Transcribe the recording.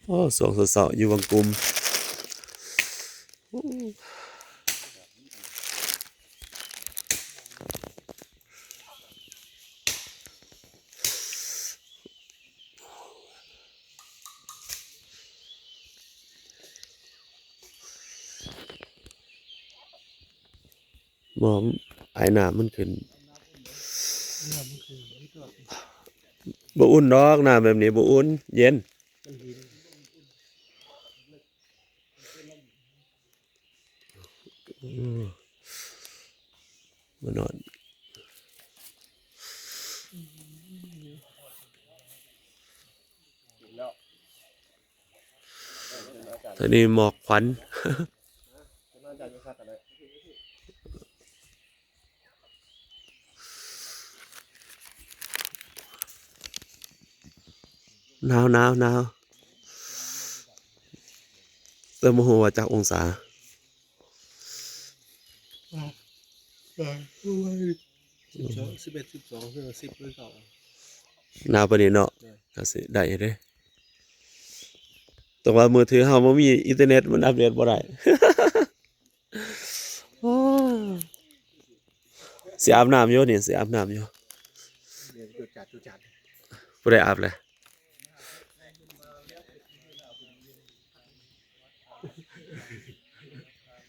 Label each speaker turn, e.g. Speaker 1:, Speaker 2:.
Speaker 1: โอ้สวงสดๆอยู่วังกุมมองไอ้น้ำมันขึ้นบ่อุ่นดอกน้ำแบบนี้บ่อุ่นเย็นมานอนตอนนี้หมอกควันหนาวหนาวหนาวเติมโมโหว่าจากองศา
Speaker 2: 11 12 10เลยเก่า
Speaker 1: หนาวปานนี้เนาะก็สิได้เด้แต่ว่ามือถือเฮาบ่มีอินเทอร์เน็ตมันอัปเดตบ่ได้ สิอาบน้ำอยู่นี่สิอาบน้ำอยู่
Speaker 2: เดี๋ยวจุดจัด
Speaker 1: บ่ได้อาบเลย